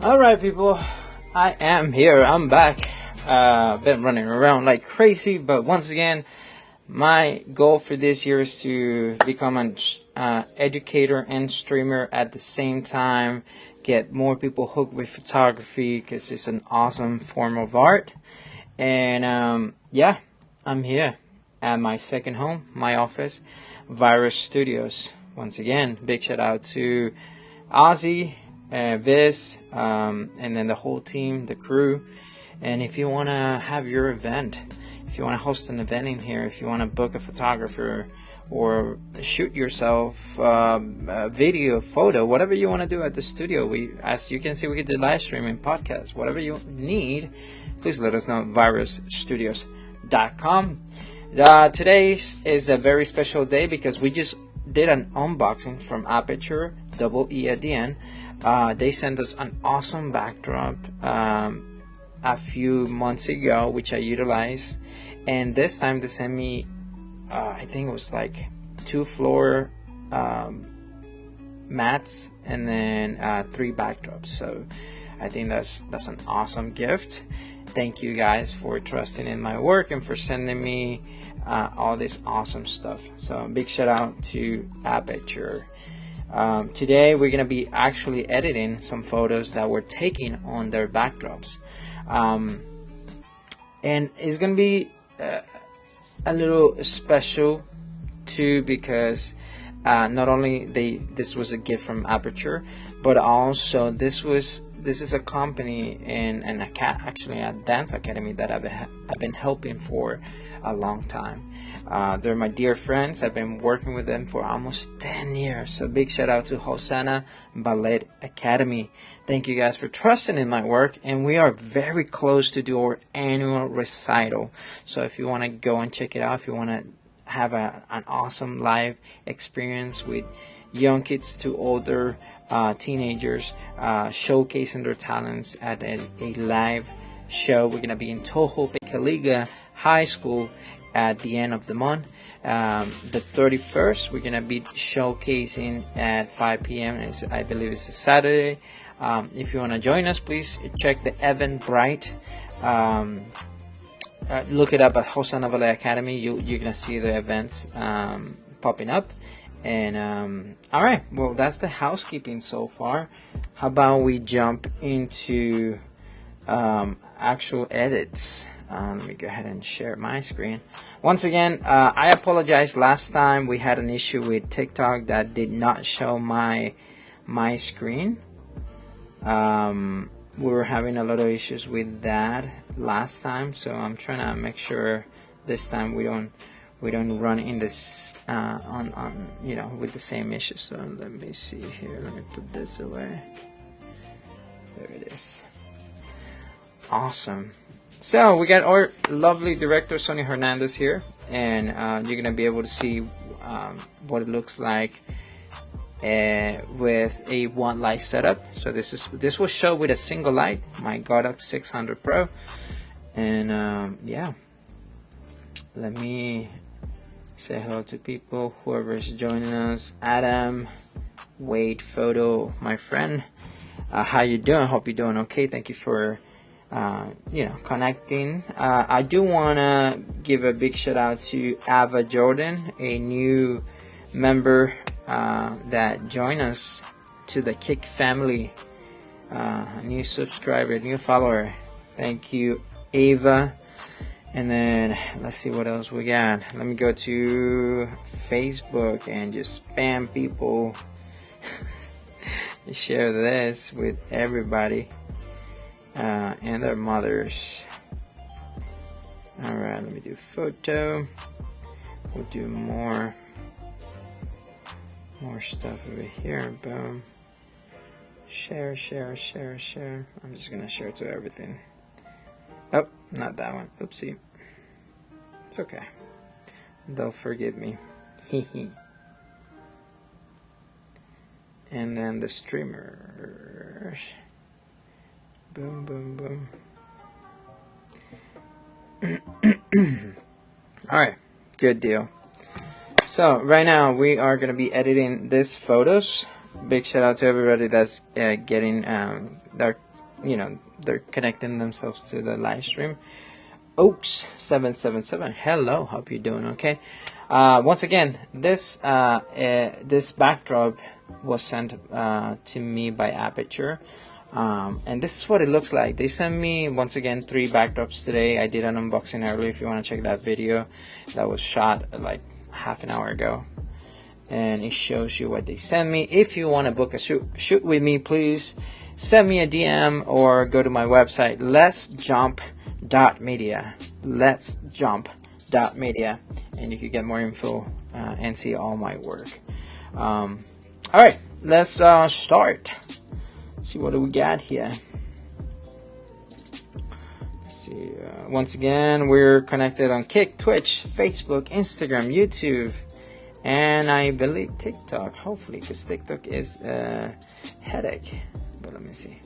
Alright, people, I am here. I'm back. Been running around like crazy, but once again, my goal for this year is to become an educator and streamer at the same time, get more people hooked with photography because it's an awesome form of art. And yeah, I'm here at my second home, my office, Vyrus Studios. Once again, big shout out to Ozzy, Viz, and then the whole team, the crew. And if you want to have your event, if you want to host an event in here, if you want to book a photographer or shoot yourself a video, photo, whatever you want to do at the studio, as you can see, we can do live streaming, podcasts, whatever you need, please let us know at virusstudios.com. Today is a very special day because we just did an unboxing from Aperturee, double E at the end. They sent us an awesome backdrop a few months ago, which I utilized, and this time they sent me I think it was like 2-floor mats and then 3 backdrops. So I think that's an awesome gift. Thank you guys for trusting in my work and for sending me all this awesome stuff. So big shout out to Aperture. Today we're gonna be actually editing some photos that we're taking on their backdrops, and it's gonna be a little special too because not only this was a gift from Aperture, but also this is a company and actually a dance academy that I've been helping for a long time. They're my dear friends. I've been working with them for almost 10 years. So big shout out to Hozanna Ballet Academy. Thank you guys for trusting in my work, and we are very close to do our annual recital. So if you want to go and check it out, if you want to have an awesome live experience with young kids to older teenagers, showcasing their talents at a live show. We're going to be in Toho Pecaliga High School at the end of the month. The 31st, we're going to be showcasing at 5 p.m. I believe it's a Saturday. If you want to join us, please check the Eventbrite. Look it up at Hozanna Ballet Academy. You're going to see the events popping up. And all right, well, that's the housekeeping so far. How about we jump into actual edits? Let me go ahead and share my screen. Once again, I apologize. Last time we had an issue with TikTok that did not show my screen. We were having a lot of issues with that last time, so I'm trying to make sure this time we don't run in this on with the same issues. So let me see here. Let me put this away. There it is. Awesome. So we got our lovely director Sony Hernandez here, and you're gonna be able to see what it looks like with a one light setup. So this will show with a single light, my Godox 600 Pro, and yeah. Let me say hello to people, whoever's joining us. Adam, Wade, Photo, my friend. How you doing? Hope you're doing okay. Thank you for connecting. I do want to give a big shout out to Ava Jordan, a new member that joined us to the Kick family, a new subscriber, new follower. Thank you, Ava. And then let's see what else we got. Let me go to Facebook and just spam people. Share this with everybody and their mothers. Alright, let me do photo. We'll do more stuff over here. Boom. Share. I'm just gonna share to everything. Oh, not that one. Oopsie. It's okay. They'll forgive me. Hehe. And then the streamers. Boom. Alright, good deal. So right now we are going to be editing these photos. big shout out to everybody that's getting they're connecting themselves to the live stream. Oaks 777, hello, hope you're doing okay. Once again, this backdrop was sent to me by Aperture, and this is what it looks like. They sent me once again 3 backdrops today. I did an unboxing earlier. If you want to check that video, that was shot like half an hour ago, and it shows you what they sent me. If you want to book a shoot with me, please send me a DM or go to my website, letsjump.media, letsjump.media, and you can get more info and see all my work. All right, let's start. See what do we got here. Let's see. Once again, we're connected on Kick, Twitch, Facebook, Instagram, YouTube, and I believe TikTok. Hopefully, because TikTok is a headache. But let me see.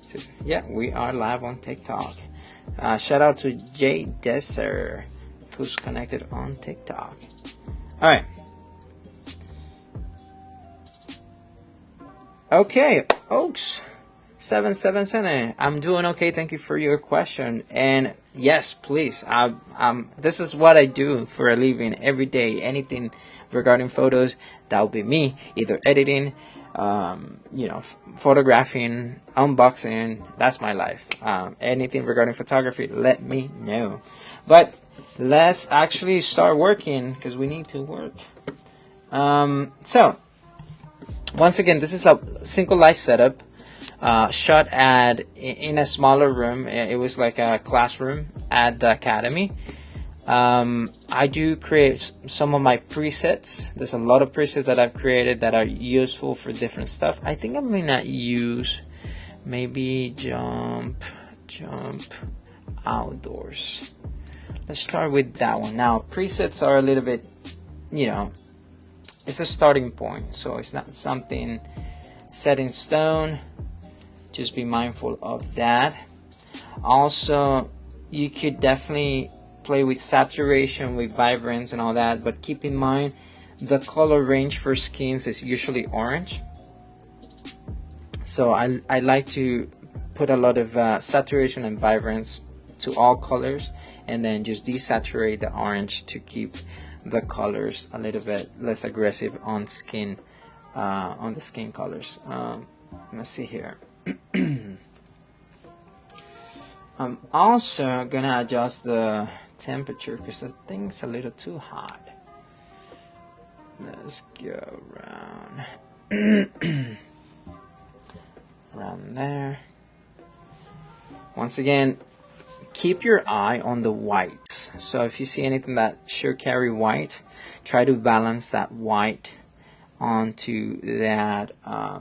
So, yeah, we are live on TikTok. Shout out to Jay Desser, who's connected on TikTok. All right. Okay, Oaks 777. I'm doing okay. Thank you for your question. And yes, please. This is what I do for a living every day. Anything regarding photos, that will be me. Either editing, photographing, unboxing. That's my life. Anything regarding photography, let me know. But let's actually start working, because we need to work. So once again, this is a single light setup, shot in a smaller room. It was like a classroom at the academy. I do create some of my presets. There's a lot of presets that I've created that are useful for different stuff. I think I'm gonna use maybe jump outdoors. Let's start with that one. Now, presets are a little bit, it's a starting point, so it's not something set in stone. Just be mindful of that. Also, you could definitely play with saturation, with vibrance and all that, but keep in mind the color range for skins is usually orange. So I like to put a lot of saturation and vibrance to all colors, and then just desaturate the orange to keep the colors a little bit less aggressive on skin, on the skin colors. Let's see here. I'm also gonna adjust the temperature because the thing's a little too hot. Let's go around around there. Once again, keep your eye on the whites. So if you see anything that should carry white, try to balance that white onto that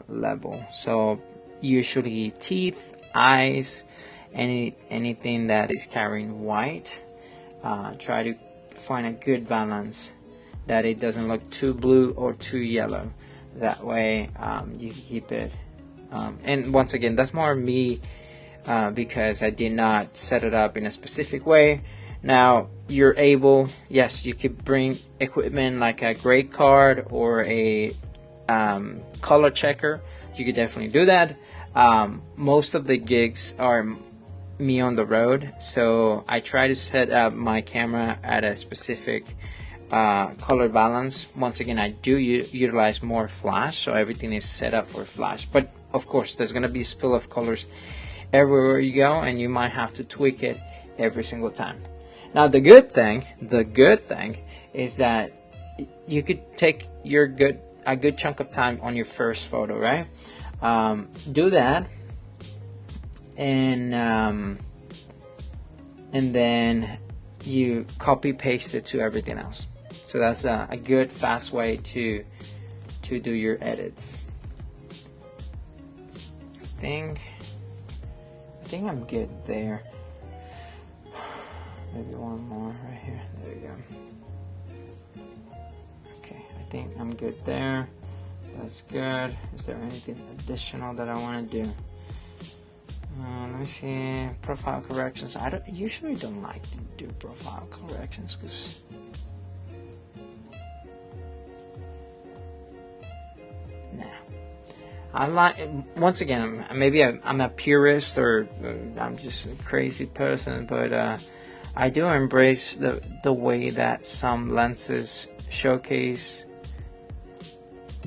level. So usually teeth, eyes, anything that is carrying white, try to find a good balance, that it doesn't look too blue or too yellow. That way you keep it. And once again, that's more me, because I did not set it up in a specific way. Now you're able, yes, you could bring equipment like a grade card or a color checker. You could definitely do that. Most of the gigs are me on the road, so I try to set up my camera at a specific color balance. Once again, I do utilize more flash, so everything is set up for flash, but of course there's gonna be spill of colors everywhere you go, and you might have to tweak it every single time. Now the good thing is that you could take a good chunk of time on your first photo, right? Do that, and then you copy paste it to everything else. So that's a good fast way to do your edits. I think I'm good there. Maybe one more right here. There you go. Okay, I think I'm good there. That's good. Is there anything additional that I want to do? Let me see. Profile corrections. I usually don't like to do profile corrections because I like, once again, maybe I'm a purist, or I'm just a crazy person, but I do embrace the way that some lenses showcase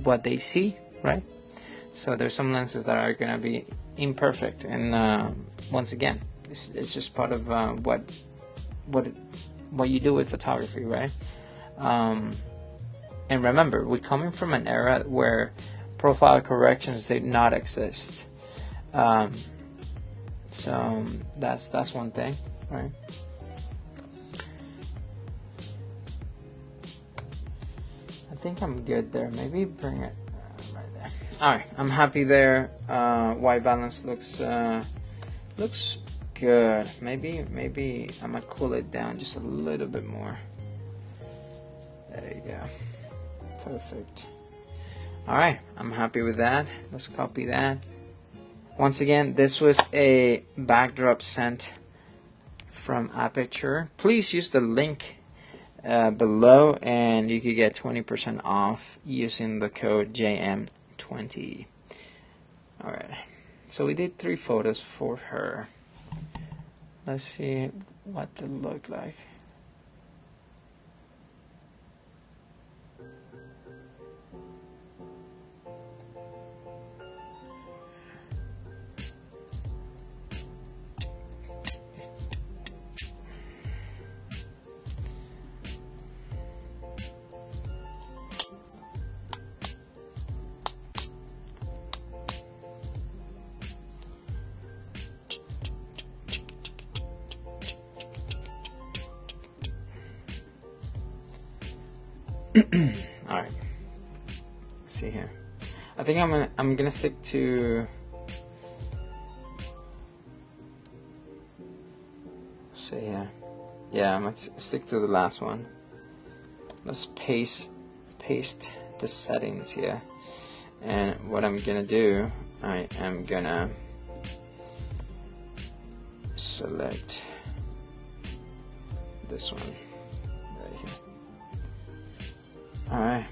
what they see, right? So there's some lenses that are gonna be imperfect, and once again, it's just part of what you do with photography, right? And remember, we're coming from an era where profile corrections did not exist. So that's one thing, right? I think I'm good there. Maybe bring it right there. All right, I'm happy there. White balance looks good. Maybe I'm gonna cool it down just a little bit more. There you go. Perfect. All right, I'm happy with that. Let's copy that. Once again, this was a backdrop sent from Aperturee. Please use the link below, and you could get 20% off using the code JM20. All right, so we did 3 photos for her. Let's see what they look like. All right. Let's see here. I think I'm gonna stick to. See here. Yeah, I'm gonna stick to the last one. Let's paste the settings here, and what I'm gonna do, I am gonna select this one right here. All right.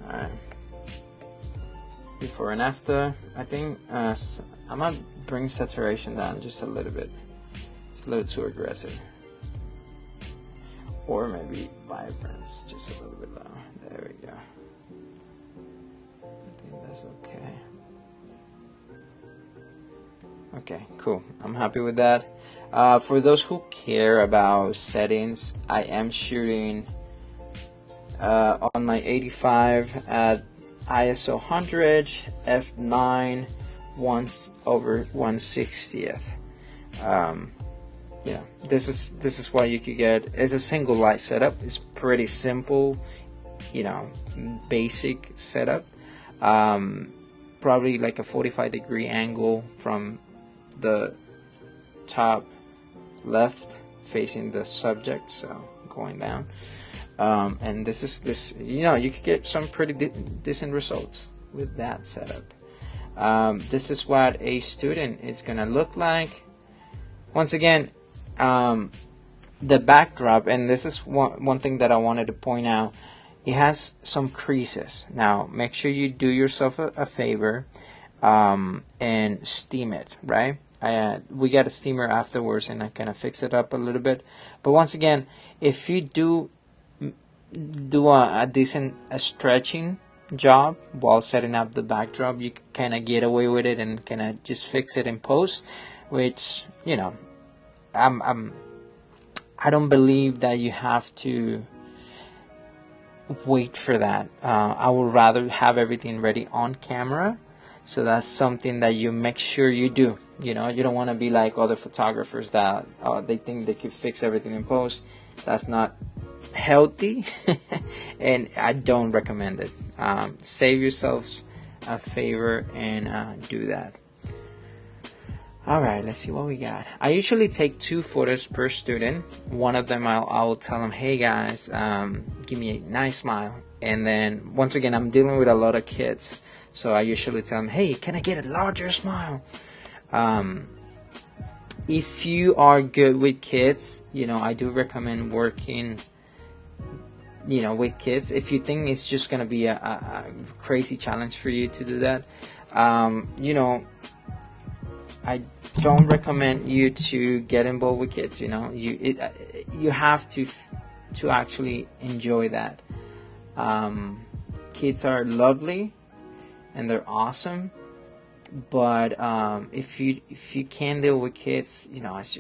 All right. Before and after, I think I'm gonna bring saturation down just a little bit. It's a little too aggressive. Or maybe vibrance just a little bit low. There we go. I think that's okay. Okay, cool. I'm happy with that. For those who care about settings, I am shooting on my 85 at ISO 100 f9 1/160th. Yeah, this is what you could get. It's a single light setup. It's pretty simple, basic setup. Probably like a 45-degree angle from the top left facing the subject, so going down. And this you could get some pretty decent results with that setup. This is what a student is gonna look like. Once again, the backdrop, and this is one thing that I wanted to point out, it has some creases. Now make sure you do yourself a favor and steam it, right? We got a steamer afterwards, and I kind of fix it up a little bit. But once again, if you do a decent stretching job while setting up the backdrop, you kind of get away with it and kind of just fix it in post, which I don't believe that you have to wait for that. I would rather have everything ready on camera, so that's something that you make sure you do. You don't want to be like other photographers that they think they could fix everything in post. That's not healthy and I don't recommend it. Save yourselves a favor and do that. All right, let's see what we got. I usually take 2 photos per student. One of them I will tell them, hey guys, give me a nice smile. And then once again, I'm dealing with a lot of kids, so I usually tell them, hey, can I get a larger smile? If you are good with kids, I do recommend working with kids. If you think it's just gonna be a crazy challenge for you to do that, I don't recommend you to get involved with kids. You have to actually enjoy that. Kids are lovely and they're awesome, but if you can't deal with kids, it's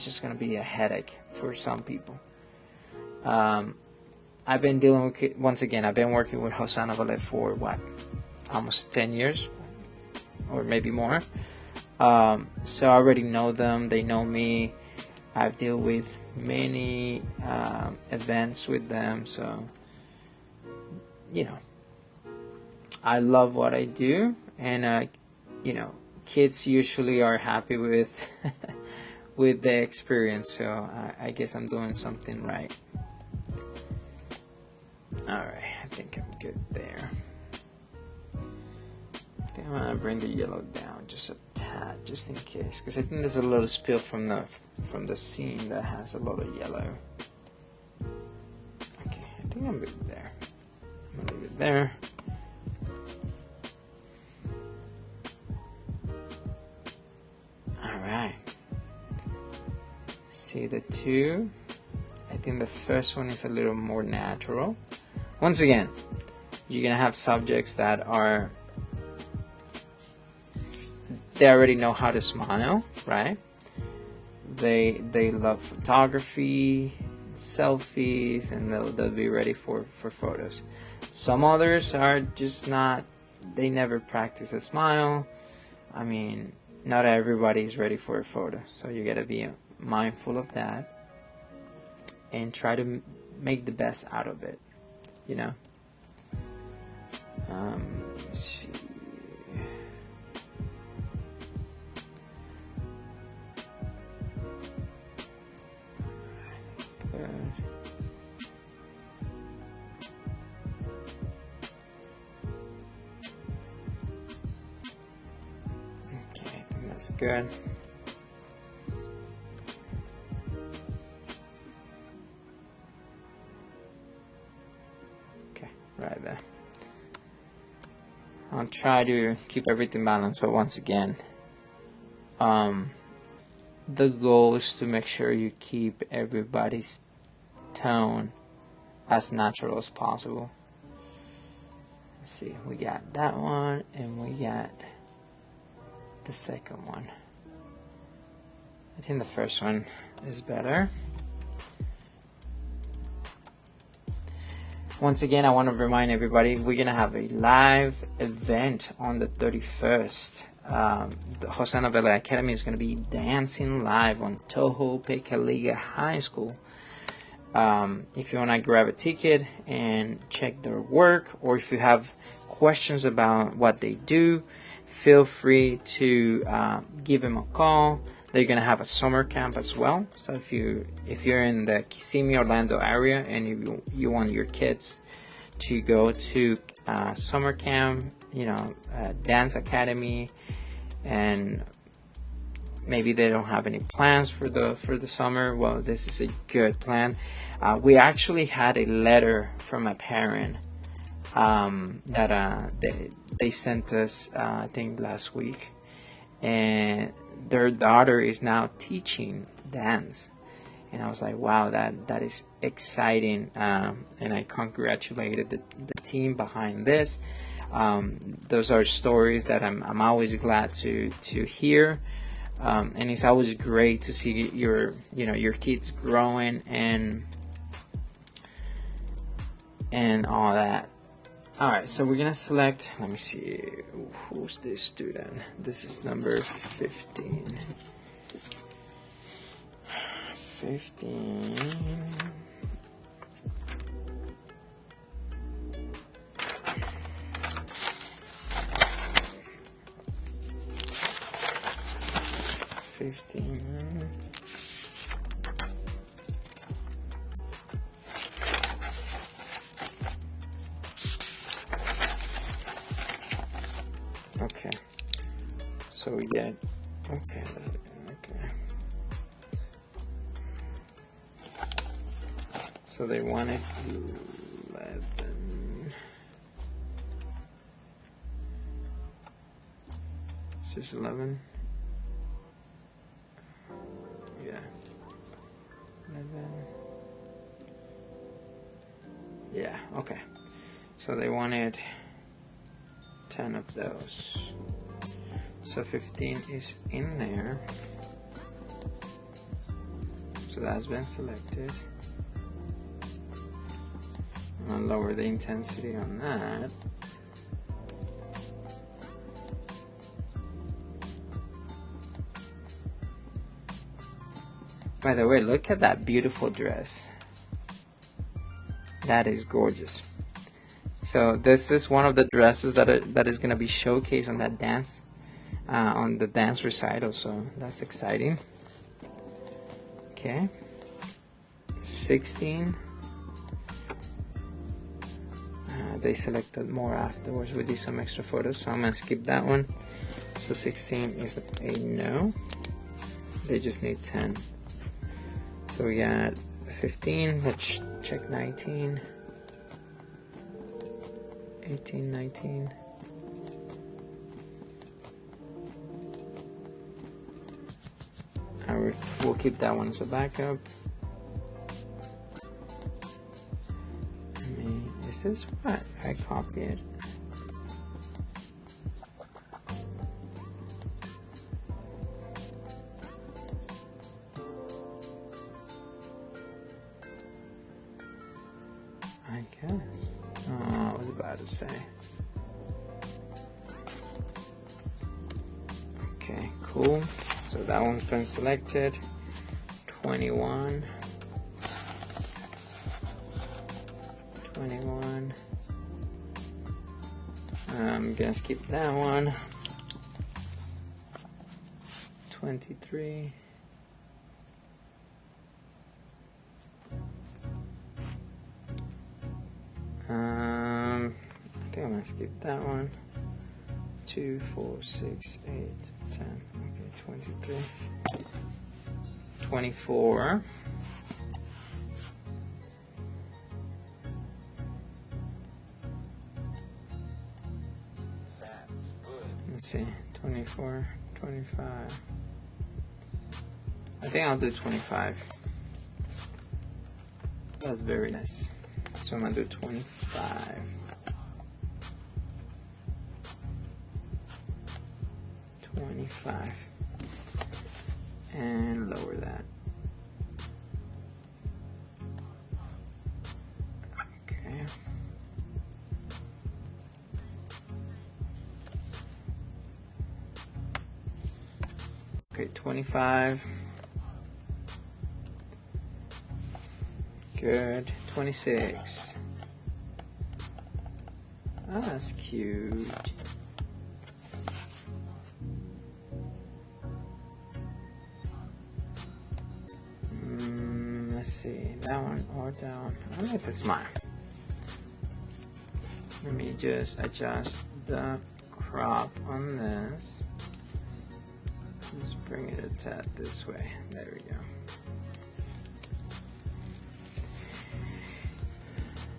just gonna be a headache for some people. I've been dealing with kids. Once again, I've been working with Hozanna Ballet for almost 10 years or maybe more. So I already know them, they know me. I've dealt with many events with them, so I love what I do, and kids usually are happy with with the experience, so I guess I'm doing something right. Alright, I think I'm good there. I think I'm gonna bring the yellow down just a tad, just in case, because I think there's a little spill from the scene that has a lot of yellow. Okay, I think I'm good there. I'm gonna leave it there. Alright. See the two? I think the first one is a little more natural. Once again, you're gonna have subjects that they already know how to smile, right? They love photography, selfies, and they'll be ready for photos. Some others are just not, they never practice a smile. I mean, not everybody is ready for a photo, so you gotta be mindful of that and try to make the best out of it, Let's see. Good. Okay, I think that's good. Right there. I'll try to keep everything balanced, but once again, the goal is to make sure you keep everybody's tone as natural as possible. Let's see, we got that one and we got the second one. I think the first one is better. Once again, I want to remind everybody, we're going to have a live event on the 31st. The Hozanna Ballet Academy is going to be dancing live on Toho Pecaliga High School. If you want to grab a ticket and check their work, or if you have questions about what they do, feel free to give them a call. They're gonna have a summer camp as well. So if you're in the Kissimmee, Orlando area and you want your kids to go to summer camp, dance academy, and maybe they don't have any plans for the summer, well, this is a good plan. We actually had a letter from a parent that they sent us, I think last week, and their daughter is now teaching dance, and I was like, wow, that is exciting, and I congratulated the team behind this. Those are stories that I'm always glad to hear, and it's always great to see your kids growing and all that. Alright, so we're gonna select, let me see, who's this student? This is number 15. 15. Okay, so we get, okay. So they wanted to It's just 11. Yeah. 11. Yeah, okay. So they wanted 10 of those. So 15 is in there. So that's been selected. I'll lower the intensity on that. By the way, look at that beautiful dress. That is gorgeous. So this is one of the dresses that is going to be showcased on that dance, on the dance recital. So that's exciting. Okay. 16. They selected more afterwards. We did some extra photos, so I'm going to skip that one. So 16 is a no. They just need 10. So we got 15. Let's check 19. 18, 19. Alright, we'll keep that one as a backup. Is this what I copied? I guess. I was about to say. Okay, cool. So that one's been selected. 21. 21. I'm gonna skip that one. 23. I think I'm gonna skip that one. 2, 4, 6, 8, 10. Okay, 23. 24. Let's see, 24, 25. I think I'll do 25. That's very nice. So I'm gonna do 25. 25. And lower that. Okay. Okay, 25. Good. 26. Oh, that's cute. Let's see, that one or down. I like the smile. Let me just adjust the crop on this. Just bring it a tad this way. There we go.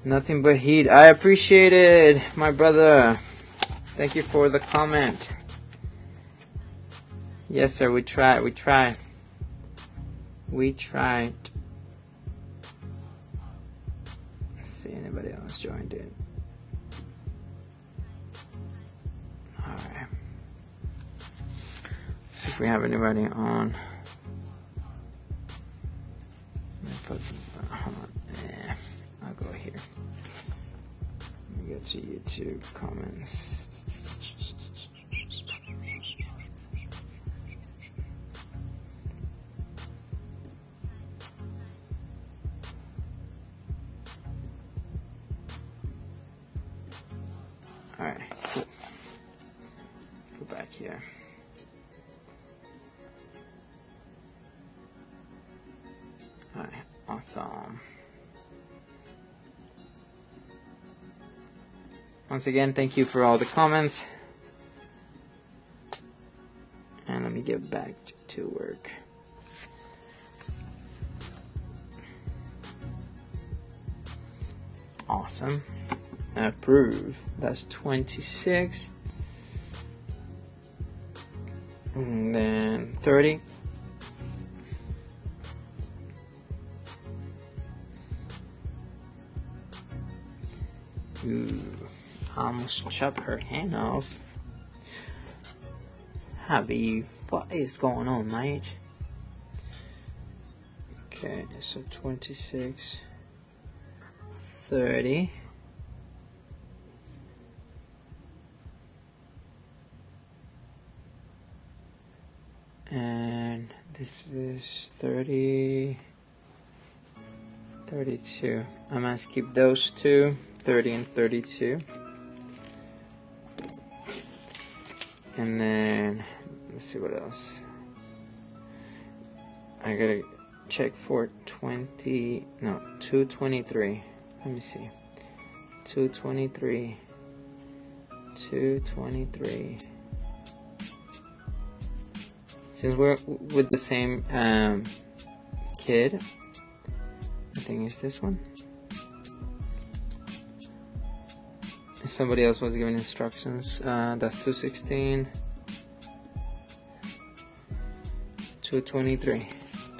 Nothing but heat. I appreciate it, my brother. Thank you for the comment. Yes, sir. We tried. We tried. We tried. Let's see. Anybody else joined in? All right. See if we have anybody on. Hold on. Yeah, I'll go here. Let me get to YouTube comments. All right, cool. Go back here. All right, awesome. Once again, thank you for all the comments. And let me get back to work. Awesome. Approve. That's 26. and then 30. Ooh, I almost chopped her hand off. Habib, what is going on, mate? Okay, so 26, 30. And this is 30, 32. I must keep those two, 30 and 32. And then, let's see what else. I gotta check for 223. Let me see. 223. 223. Since we're with the same kid, I think it's this one. Somebody else was giving instructions. That's 216, 223,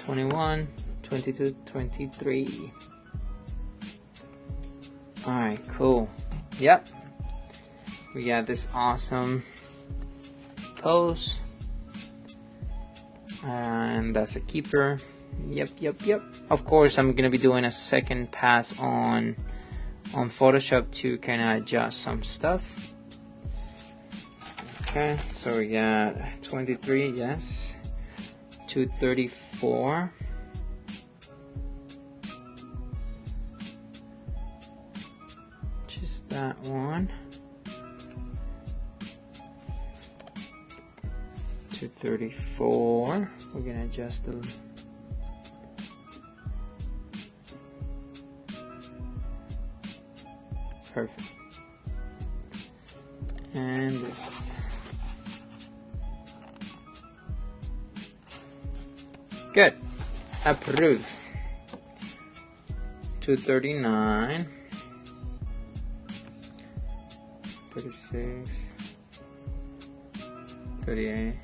21, 22, 23. Alright, cool. Yep. We got this awesome pose. And that's a keeper. Yep. Of course, I'm gonna be doing a second pass on Photoshop to kind of adjust some stuff. Okay, so we got 23, yes. 234. Just that one. 234. We're gonna adjust the perfect. And this. Good. Approved. 239. 36. 38.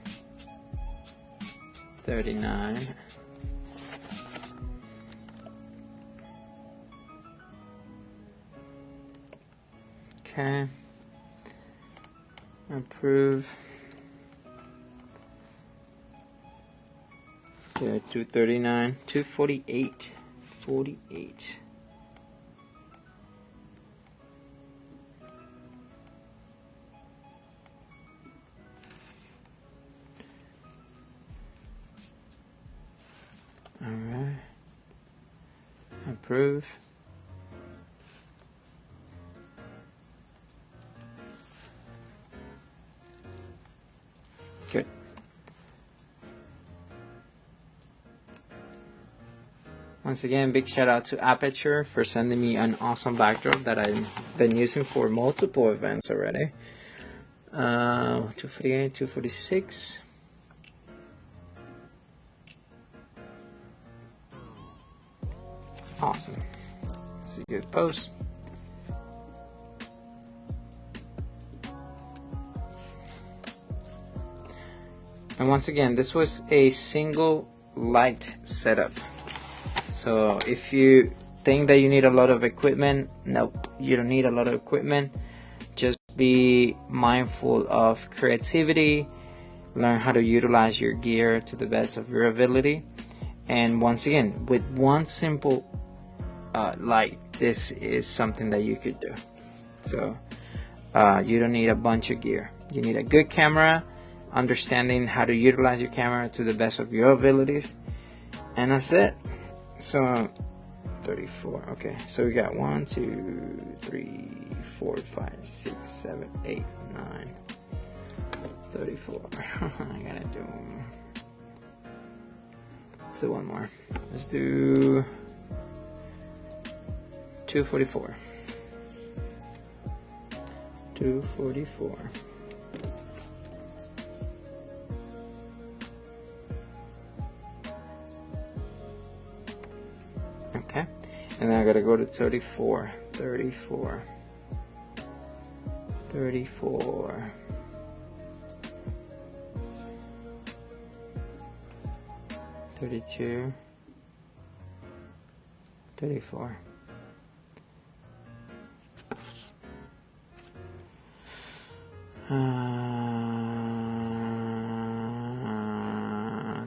39. Okay. Approve. Good. 239. 248. 48. All right. Approve. Good. Once again, big shout out to Aperturee for sending me an awesome backdrop that I've been using for multiple events already. 248, 246. Awesome. It's a good post. And once again, this was a single light setup. So if you think that you need a lot of equipment, nope, you don't need a lot of equipment. Just be mindful of creativity, learn how to utilize your gear to the best of your ability. And once again, with one simple light, this is something that you could do. So you don't need a bunch of gear. You need a good camera, understanding how to utilize your camera to the best of your abilities, and that's it. So 34. Okay, so we got 1 2 3 4 5 6 7 8 9 34. I gotta do, let's do one more. Let's do 244. 244. Okay, and then I gotta go to 34. 34. 34. 32, 34.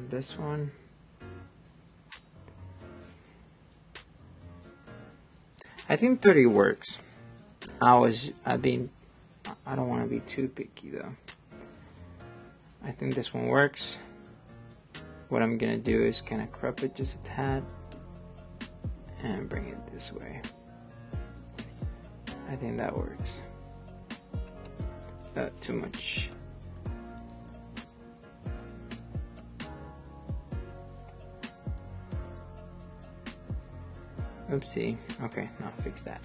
This one. I think 30 works. I don't want to be too picky though. I think this one works. What I'm gonna do is kind of crop it just a tad and bring it this way. I think that works. Not too much. Oopsie. Okay, now fix that.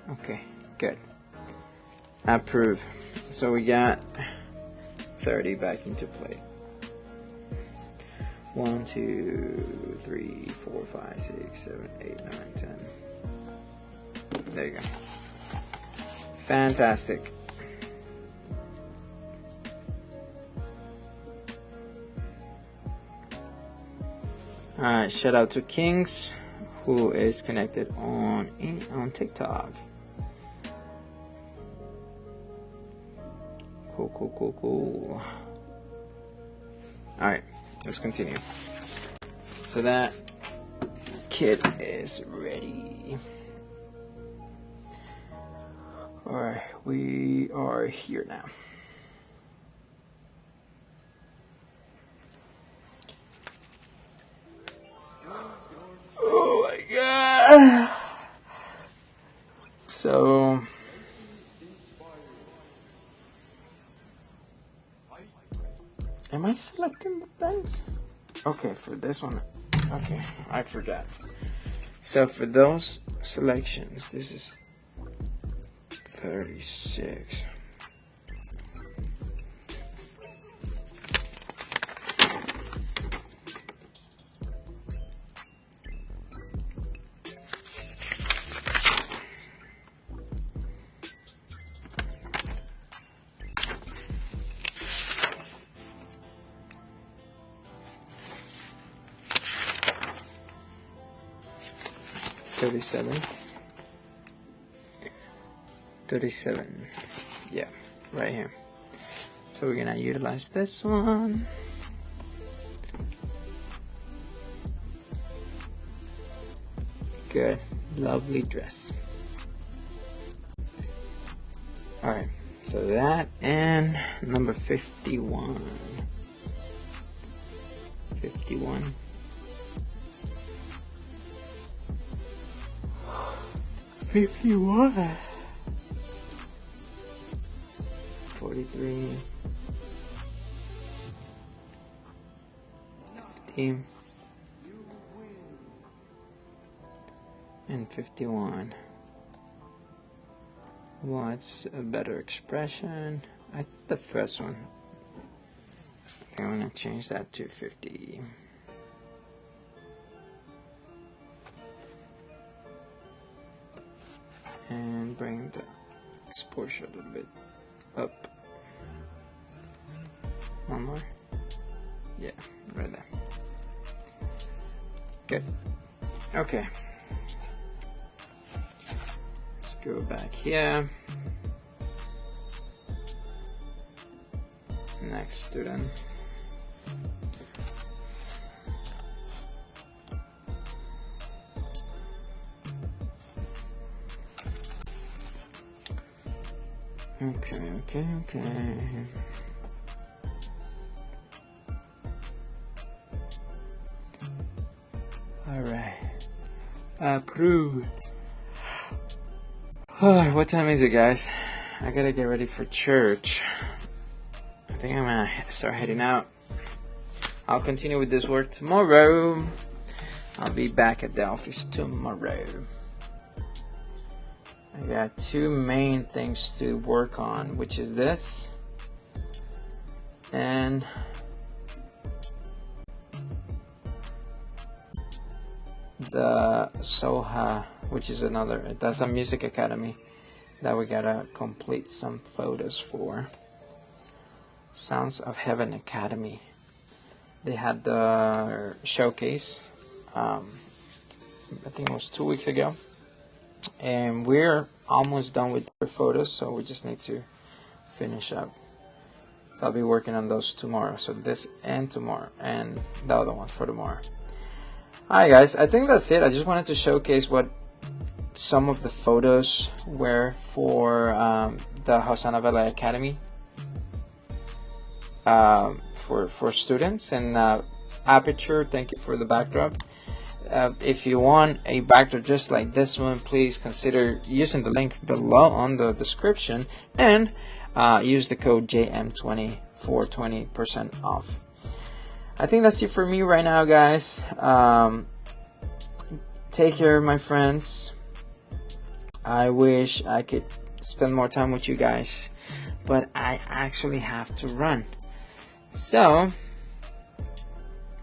Okay, good. Approve. So we got 30 back into play. 1, 2, 3, 4, 5, 6, 7, 8, 9, 10. There you go. Fantastic. Alright, shout out to Kings, who is connected on TikTok. Cool. Alright, let's continue. So that kit is ready. Alright, we are here now. Oh my god! So am I selecting the things? Okay, for this one. Okay, I forgot. So for those selections, this is 36. Thirty-seven. Yeah, right here. So we're gonna utilize this one. Good, lovely dress. All right, so that and number 51. 51. 51. 43. 50. And 51. What's a better expression? I think the first one. Okay, I'm gonna change that to 50. And bring the exposure a little bit up. One more. Yeah, right there. Good. Okay. Let's go back here. Next student. Okay. All right. Approved. What time is it, guys? I gotta get ready for church. I think I'm gonna start heading out. I'll continue with this work tomorrow. I'll be back at the office tomorrow. I got two main things to work on, which is this and the Soha, which is that's a music academy that we gotta complete some photos for. Sounds of Heaven Academy. They had the showcase, I think it was 2 weeks ago, and we're almost done with the photos, so we just need to finish up. So I'll be working on those tomorrow. So this and tomorrow, and the other one for tomorrow. Alright guys, I think that's it. I just wanted to showcase what some of the photos were for the Hozanna Ballet Academy for students, and Aperture, thank you for the backdrop. If you want a backdrop just like this one, please consider using the link below on the description, and use the code JM20 for 20% off. I think that's it for me right now, guys. Take care, my friends. I wish I could spend more time with you guys, but I actually have to run. So,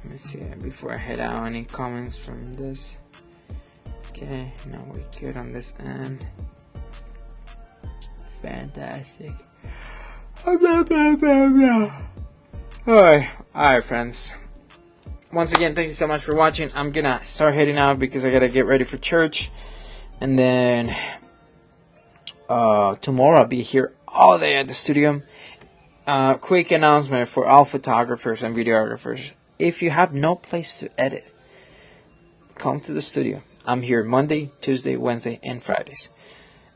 let me see before I head out, any comments from this? Okay, no, we're good on this end. Fantastic. Alright, friends. Once again, thank you so much for watching. I'm gonna start heading out because I gotta get ready for church. And then tomorrow I'll be here all day at the studio. Quick announcement for all photographers and videographers. If you have no place to edit, come to the studio. I'm here Monday, Tuesday, Wednesday, and Fridays.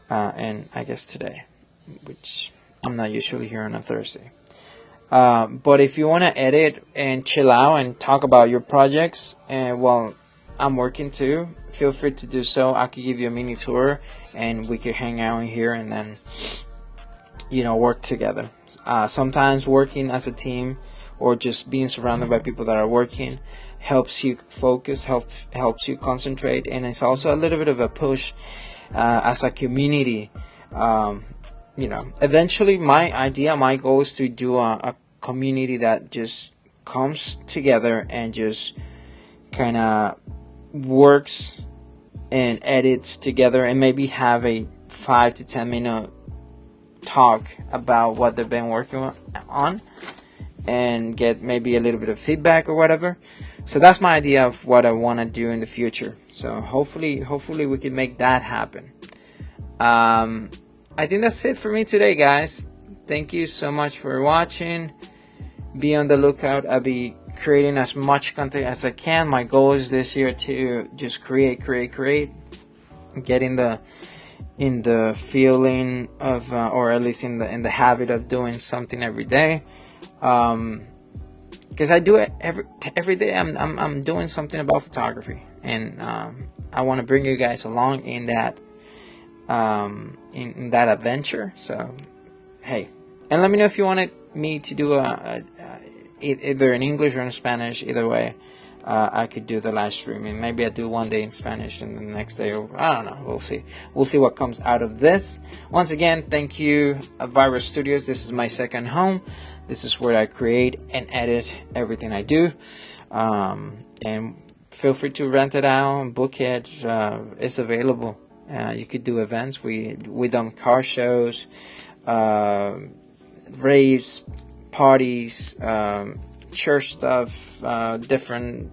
And I guess today, which I'm not usually here on a Thursday. But if you want to edit and chill out and talk about your projects, and well, I'm working too, feel free to do so. I could give you a mini tour and we could hang out in here and then, you know, work together. Sometimes working as a team or just being surrounded by people that are working helps you focus, helps you concentrate, and it's also a little bit of a push as a community. You know, eventually my goal is to do a community that just comes together and just kind of works and edits together, and maybe have a 5 to 10 minute talk about what they've been working on and get maybe a little bit of feedback or whatever. So that's my idea of what I want to do in the future. So hopefully we can make that happen. I think that's it for me today, guys. Thank you so much for watching. Be on the lookout. I'll be creating as much content as I can. My goal is this year to just create, get in the feeling of, or at least in the habit of doing something every day. Because I do it every day. I'm doing something about photography, and I want to bring you guys along in that. In that adventure. So hey, and let me know if you wanted me to do either in English or in Spanish. Either way, I could do the live streaming. Maybe I do one day in Spanish and the next day, or I don't know, we'll see what comes out of this. Once again, thank you, Vyrus Studios. This is my second home. This is where I create and edit everything I do, and feel free to rent it out, book it. It's available. You could do events. We done car shows, raves, parties, church stuff, different,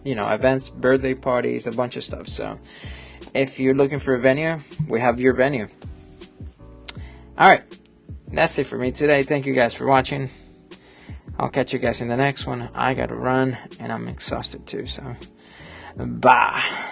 you know, events, birthday parties, a bunch of stuff. So if you're looking for a venue, we have your venue. All right, that's it for me today. Thank you guys for watching. I'll catch you guys in the next one. I gotta run and I'm exhausted too, so bye.